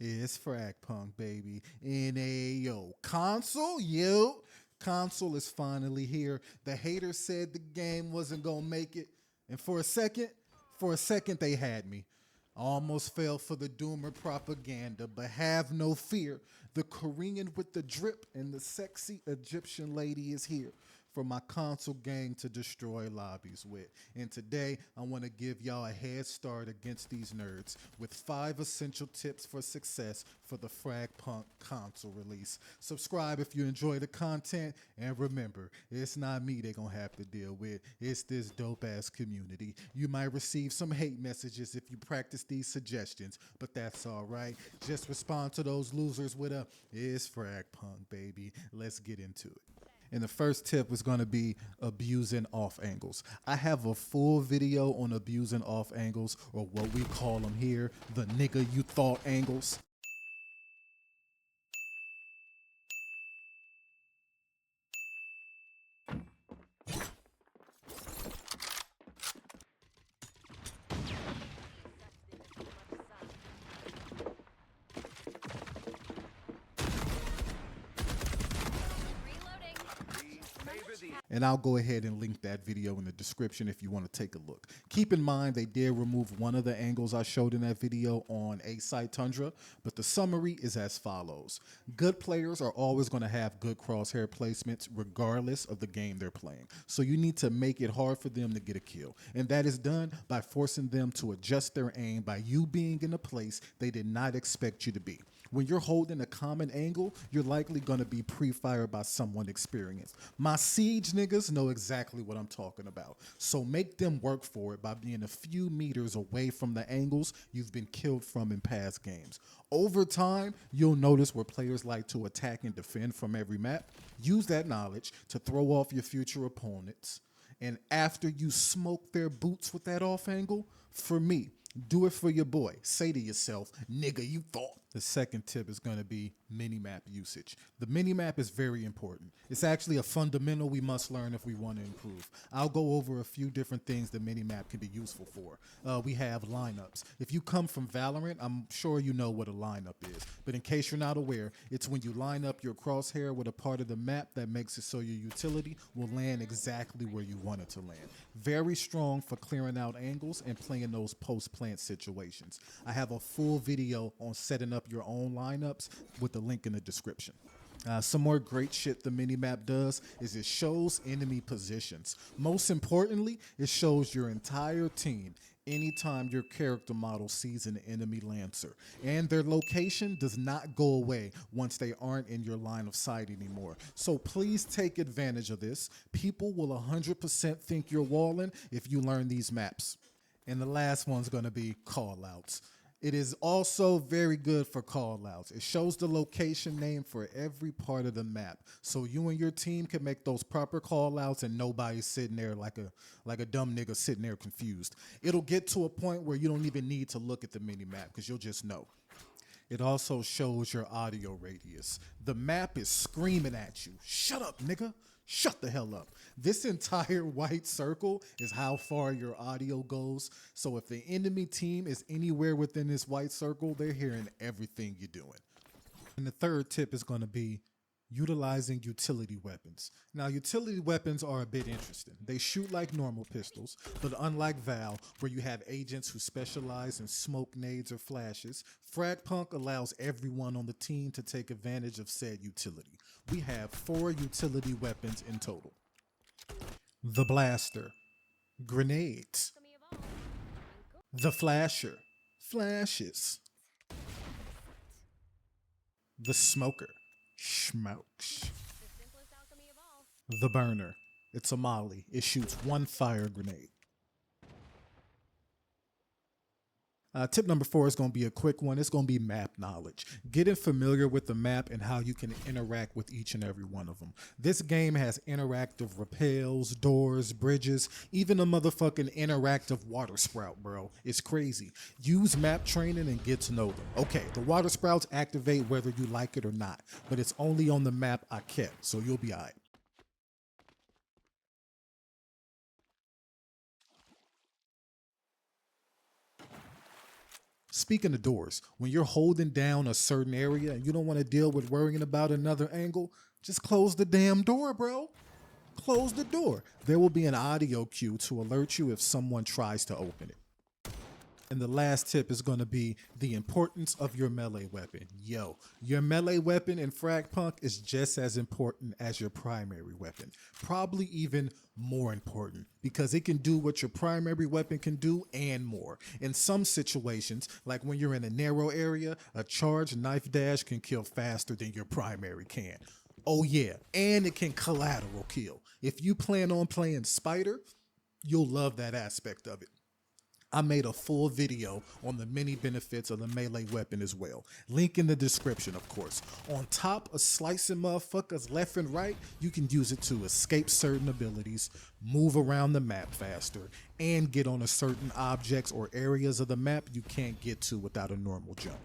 It's Fragpunk, baby. NAO. Console? Yo. Console is finally here. The haters said the game wasn't gonna make it. And for a second, they had me. I almost fell for the doomer propaganda, but have no fear. The Korean with the drip and the sexy Egyptian lady is here for my console gang to destroy lobbies with. And today, I want to give y'all a head start against these nerds with 5 essential tips for success for the Fragpunk console release. Subscribe if you enjoy the content, and remember, it's not me they're gonna have to deal with, it's this dope ass community. You might receive some hate messages if you practice these suggestions, but that's all right. Just respond to those losers with a "it's Fragpunk, baby." Let's get into it. And the first tip was going to be abusing off angles. I have a full video on abusing off angles, or what we call them here, the nigga you thought angles. And I'll go ahead and link that video in the description if you want to take a look. Keep in mind they did remove one of the angles I showed in that video on A-Side Tundra, but the summary is as follows. Good players are always going to have good crosshair placements regardless of the game they're playing. So you need to make it hard for them to get a kill. And that is done by forcing them to adjust their aim by you being in a place they did not expect you to be. When you're holding a common angle, you're likely going to be pre-fired by someone experienced. My siege niggas know exactly what I'm talking about. So make them work for it by being a few meters away from the angles you've been killed from in past games. Over time, you'll notice where players like to attack and defend from every map. Use that knowledge to throw off your future opponents. And after you smoke their boots with that off angle, for me, do it for your boy. Say to yourself, nigga, you thought. The second tip is going to be minimap usage. The minimap is very important. It's actually a fundamental we must learn if we want to improve. I'll go over a few different things the minimap can be useful for. We have lineups. If you come from Valorant, I'm sure you know what a lineup is. But in case you're not aware, it's when you line up your crosshair with a part of the map that makes it so your utility will land exactly where you want it to land. Very strong for clearing out angles and playing those post-plant situations. I have a full video on setting up your own lineups with the link in the description. Some more great shit the minimap does is it shows enemy positions. Most importantly, it shows your entire team anytime your character model sees an enemy Lancer. And their location does not go away once they aren't in your line of sight anymore. So please take advantage of this. People will 100% think you're walling if you learn these maps. And the last one's going to be callouts. It is also very good for callouts. It shows the location name for every part of the map. So you and your team can make those proper callouts and nobody's sitting there like a dumb nigga sitting there confused. It'll get to a point where you don't even need to look at the mini-map because you'll just know. It also shows your audio radius. The map is screaming at you. Shut up, nigga. Shut the hell up. This entire white circle is how far your audio goes. So if the enemy team is anywhere within this white circle, they're hearing everything you're doing. And the third tip is going to be utilizing utility weapons. Now, utility weapons are a bit interesting. They shoot like normal pistols, but unlike Val, where you have agents who specialize in smoke nades or flashes, Fragpunk allows everyone on the team to take advantage of said utility. We have 4 utility weapons in total. The blaster, grenades. The flasher, flashes. The smoker, smokes. The burner, it's a molly. It shoots 1 fire grenade. Tip number 4 is going to be a quick one. It's going to be map knowledge. Getting familiar with the map and how you can interact with each and every one of them. This game has interactive rappels, doors, bridges, even a motherfucking interactive water sprout, bro. It's crazy. Use map training and get to know them. Okay, the water sprouts activate whether you like it or not, but it's only on the map I kept, so you'll be all right. Speaking of doors, when you're holding down a certain area and you don't want to deal with worrying about another angle, just close the damn door, bro. Close the door. There will be an audio cue to alert you if someone tries to open it. And the last tip is going to be the importance of your melee weapon. Yo, your melee weapon in Fragpunk is just as important as your primary weapon. Probably even more important because it can do what your primary weapon can do and more. In some situations, like when you're in a narrow area, a charged knife dash can kill faster than your primary can. Oh yeah, and it can collateral kill. If you plan on playing Spider, you'll love that aspect of it. I made a full video on the many benefits of the melee weapon as well. Link in the description, of course. On top of slicing motherfuckers left and right, you can use it to escape certain abilities, move around the map faster, and get on a certain objects or areas of the map you can't get to without a normal jump.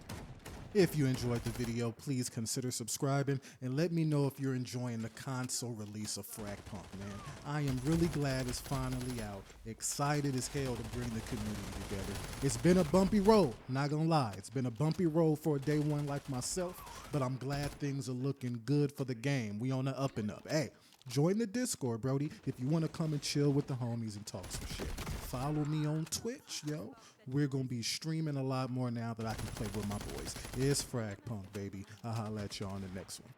If you enjoyed the video, please consider subscribing and let me know if you're enjoying the console release of Fragpunk, man. I am really glad it's finally out. Excited as hell to bring the community together. It's been a bumpy road, not gonna lie. It's been a bumpy road for a day one like myself, but I'm glad things are looking good for the game. We on the up and up. Hey, join the Discord, Brody, if you want to come and chill with the homies and talk some shit. Follow me on Twitch, yo. We're going to be streaming a lot more now that I can play with my boys. It's Fragpunk, baby. I'll holla at y'all on the next one.